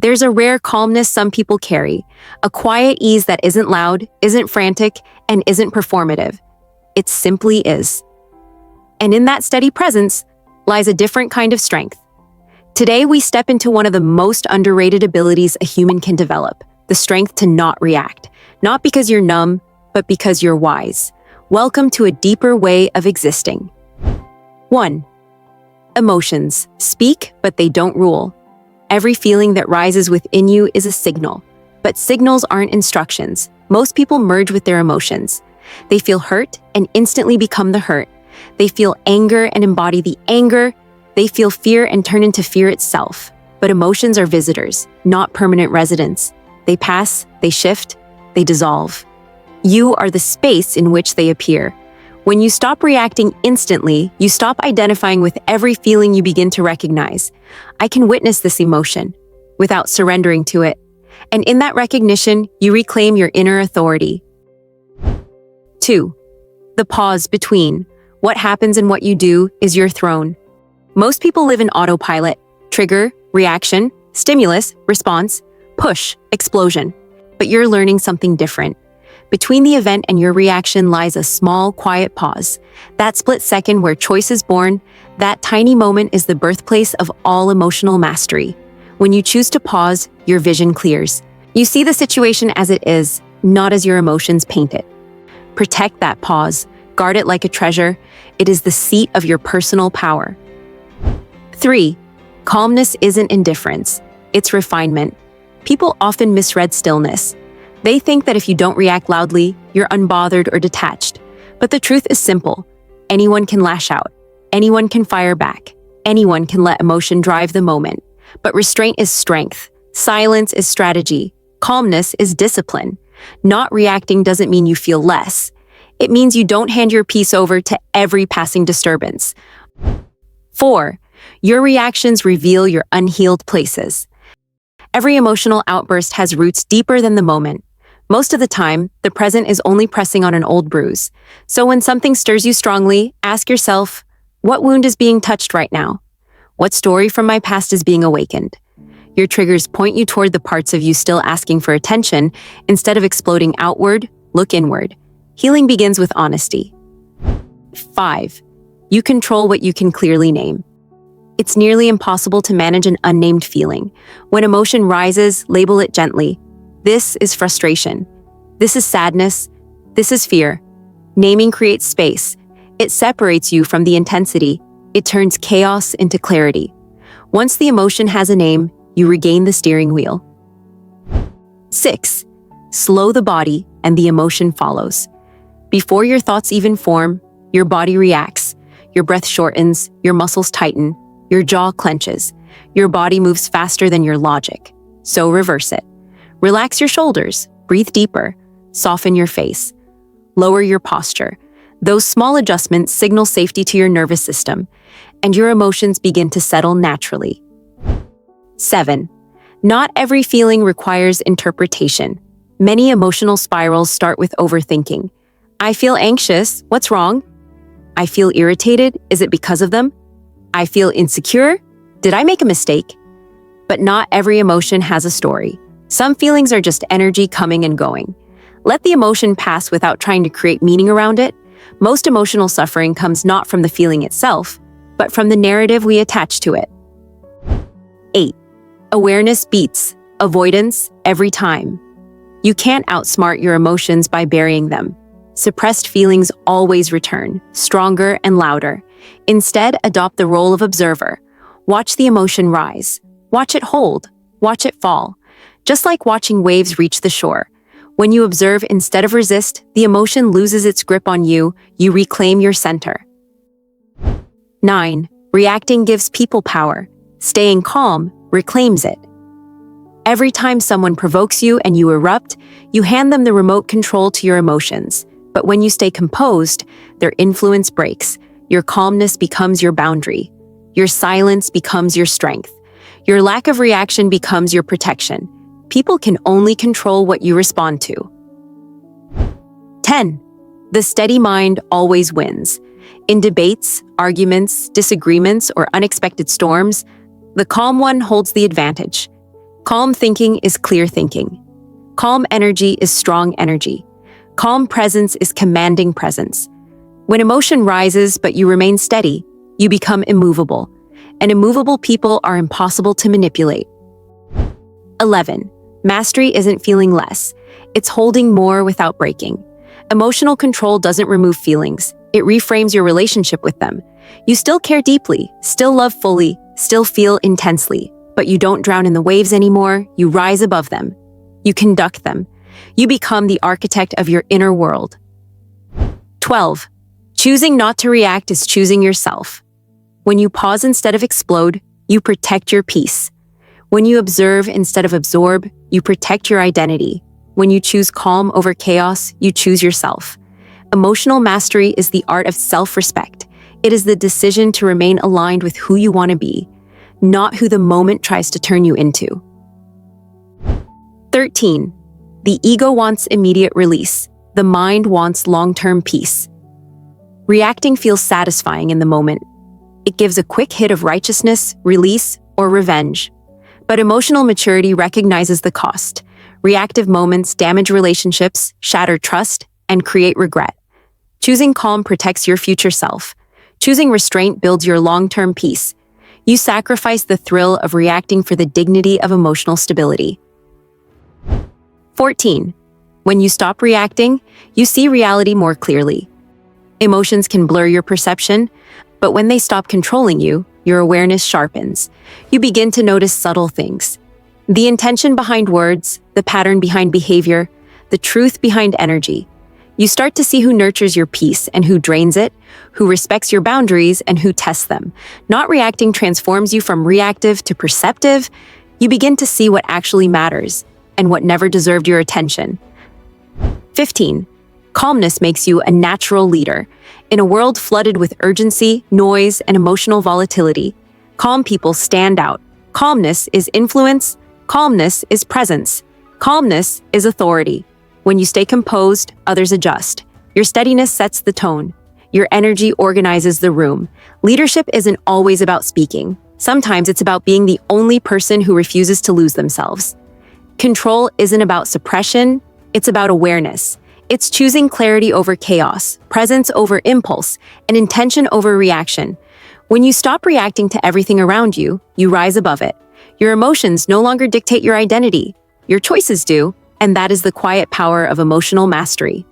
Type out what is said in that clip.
There's a rare calmness some people carry, a quiet ease that isn't loud, isn't frantic, and isn't performative. It simply is. And in that steady presence lies a different kind of strength. Today, we step into one of the most underrated abilities a human can develop, the strength to not react, not because you're numb, but because you're wise. Welcome to a deeper way of existing. 1. Emotions speak, but they don't rule. Every feeling that rises within you is a signal, but signals aren't instructions. Most people merge with their emotions. They feel hurt and instantly become the hurt. They feel anger and embody the anger. They feel fear and turn into fear itself. But emotions are visitors, not permanent residents. They pass, they shift, they dissolve. You are the space in which they appear. When you stop reacting instantly, you stop identifying with every feeling you begin to recognize. I can witness this emotion without surrendering to it. And in that recognition, you reclaim your inner authority. 2. The pause between. What happens and what you do is your throne. Most people live in autopilot. Trigger, reaction, stimulus, response, push, explosion. But you're learning something different. Between the event and your reaction lies a small, quiet pause. That split second where choice is born, that tiny moment is the birthplace of all emotional mastery. When you choose to pause, your vision clears. You see the situation as it is, not as your emotions paint it. Protect that pause. Guard it like a treasure. It is the seat of your personal power. 3. Calmness isn't indifference. It's refinement. People often misread stillness. They think that if you don't react loudly, you're unbothered or detached. But the truth is simple. Anyone can lash out. Anyone can fire back. Anyone can let emotion drive the moment. But restraint is strength. Silence is strategy. Calmness is discipline. Not reacting doesn't mean you feel less. It means you don't hand your peace over to every passing disturbance. 4. Your reactions reveal your unhealed places. Every emotional outburst has roots deeper than the moment. Most of the time, the present is only pressing on an old bruise. So when something stirs you strongly, ask yourself, what wound is being touched right now? What story from my past is being awakened? Your triggers point you toward the parts of you still asking for attention. Instead of exploding outward, look inward. Healing begins with honesty. 5. You control what you can clearly name. It's nearly impossible to manage an unnamed feeling. When emotion rises, label it gently. This is frustration. This is sadness. This is fear. Naming creates space. It separates you from the intensity. It turns chaos into clarity. Once the emotion has a name, you regain the steering wheel. 6. Slow the body and the emotion follows. Before your thoughts even form, your body reacts. Your breath shortens, your muscles tighten, your jaw clenches. Your body moves faster than your logic. So reverse it. Relax your shoulders, breathe deeper, soften your face, lower your posture. Those small adjustments signal safety to your nervous system, and your emotions begin to settle naturally. 7. Not every feeling requires interpretation. Many emotional spirals start with overthinking. I feel anxious, what's wrong? I feel irritated, is it because of them? I feel insecure, did I make a mistake? But not every emotion has a story. Some feelings are just energy coming and going. Let the emotion pass without trying to create meaning around it. Most emotional suffering comes not from the feeling itself, but from the narrative we attach to it. 8. Awareness beats avoidance every time. You can't outsmart your emotions by burying them. Suppressed feelings always return, stronger and louder. Instead, adopt the role of observer. Watch the emotion rise. Watch it hold. Watch it fall. Just like watching waves reach the shore. When you observe instead of resist, the emotion loses its grip on you, you reclaim your center. 9. Reacting gives people power. Staying calm reclaims it. Every time someone provokes you and you erupt, you hand them the remote control to your emotions. But when you stay composed, their influence breaks. Your calmness becomes your boundary. Your silence becomes your strength. Your lack of reaction becomes your protection. People can only control what you respond to. 10. The steady mind always wins. In debates, arguments, disagreements, or unexpected storms, the calm one holds the advantage. Calm thinking is clear thinking. Calm energy is strong energy. Calm presence is commanding presence. When emotion rises but you remain steady, you become immovable. And immovable people are impossible to manipulate. 11. Mastery isn't feeling less. It's holding more without breaking. Emotional control doesn't remove feelings. It reframes your relationship with them. You still care deeply, still love fully, still feel intensely, but you don't drown in the waves anymore. You rise above them. You conduct them. You become the architect of your inner world. 12. Choosing not to react is choosing yourself. When you pause instead of explode, you protect your peace. When you observe instead of absorb, you protect your identity. When you choose calm over chaos, you choose yourself. Emotional mastery is the art of self-respect. It is the decision to remain aligned with who you want to be, not who the moment tries to turn you into. 13. The ego wants immediate release. The mind wants long-term peace. Reacting feels satisfying in the moment. It gives a quick hit of righteousness, release, or revenge. But emotional maturity recognizes the cost. Reactive moments damage relationships, shatter trust, and create regret. Choosing calm protects your future self. Choosing restraint builds your long-term peace. You sacrifice the thrill of reacting for the dignity of emotional stability. 14. When you stop reacting, you see reality more clearly. Emotions can blur your perception, but when they stop controlling you, your awareness sharpens. You begin to notice subtle things. The intention behind words, the pattern behind behavior, the truth behind energy. You start to see who nurtures your peace and who drains it, who respects your boundaries and who tests them. Not reacting transforms you from reactive to perceptive. You begin to see what actually matters and what never deserved your attention. 15. Calmness makes you a natural leader. In a world flooded with urgency, noise, and emotional volatility, calm people stand out. Calmness is influence. Calmness is presence. Calmness is authority. When you stay composed, others adjust. Your steadiness sets the tone. Your energy organizes the room. Leadership isn't always about speaking. Sometimes it's about being the only person who refuses to lose themselves. Control isn't about suppression, it's about awareness. It's choosing clarity over chaos, presence over impulse, and intention over reaction. When you stop reacting to everything around you, you rise above it. Your emotions no longer dictate your identity. Your choices do, and that is the quiet power of emotional mastery.